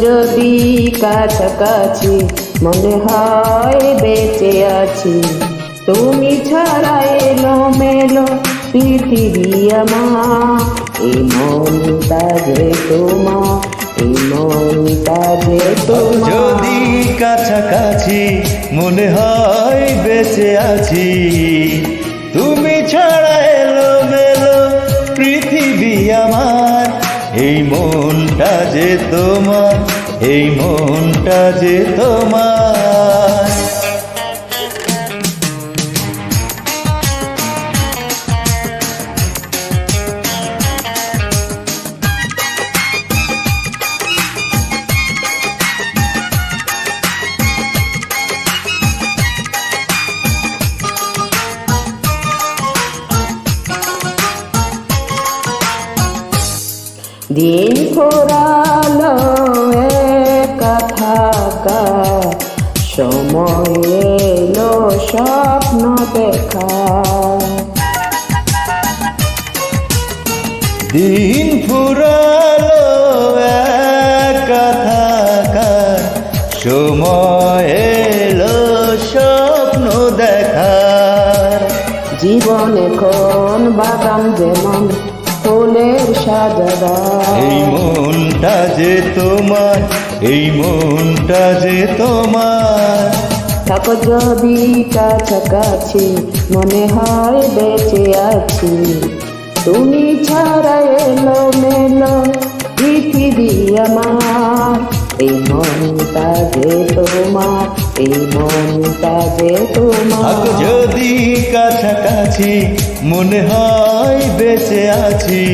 যদি কাছাকাছি মনে হয় বেঁচে আছি, তুমি ছাড়া এলোমেলো পৃথিবী আমার। এই মনটা যে তোমার, এই মনটা যে তোমার। যদি কাছাকাছি মনে হয় বেঁচে আছি, তুমি ছাড়া এলোমেলো পৃথিবী আমার। এই মনটা যে তোমার, এই মনটা যে তোমার। দিন ফুরালো একা থাকা, সময় এলো স্বপ্ন দেখা। দিন ফুরালো একা থাকা, সময় এলো স্বপ্ন দেখার। জীবন এখন বাগান যেমন ফুলের সাজারা। এই মনটা যে তোমার, এই মনটা যে তোমার। থাকো যদি কাছাকাছি মনে হয় বেঁচে আছি, তুমি ছাড়া এলোমেলো পৃথিবী আমার। এই মনটা যে তোমার, এই মনটা যে তোমার। থাকো যদি কাছাকাছি মনে হয় বেঁচে আছি,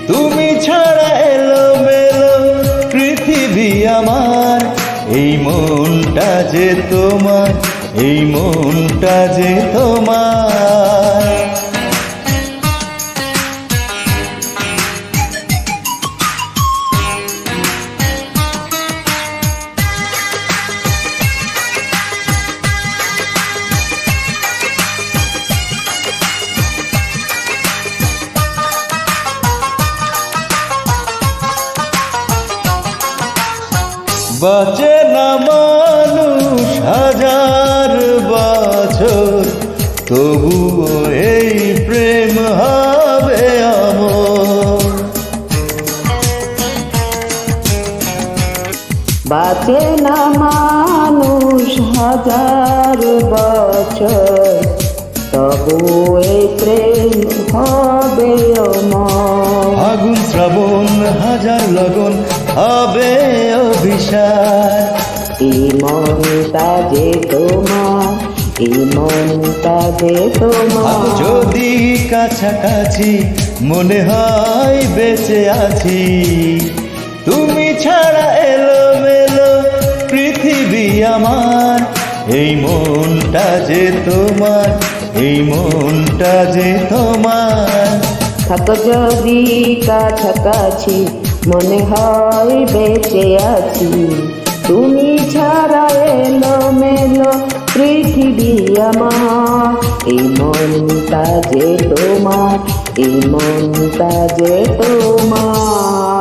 তুমি ছাড়া এলোমেলো পৃথিবী আমার। এই মনটা যে তোমার, এই মনটা যে তোমার। বাঁচে না মানুষ হাজার বছর, তবুও এই প্রেম হবে অমর। বাঁচে না মানুষ হাজার বছর, তবু এই প্রেম হবে অমর। আগুন শ্রাবণ হাজার লগন হবে অভিশাপ। এই মনটা যে তোমার, এই মনটা যে তোমার। যদি কাছাকাছি মনে হয় বেঁচে আছি, তুমি ছাড়া এলোমেলো পৃথিবী আমার। এই মনটা যে তোমার, এই মনটা যে তোমার। থাকো যদি কাছাকাছি মনে হয় বেঁচে আছি, তুমি ছাড়া এলোমেলো পৃথিবী আমার। এই মনটা যে তোমার, এই মনটা যে তোমার।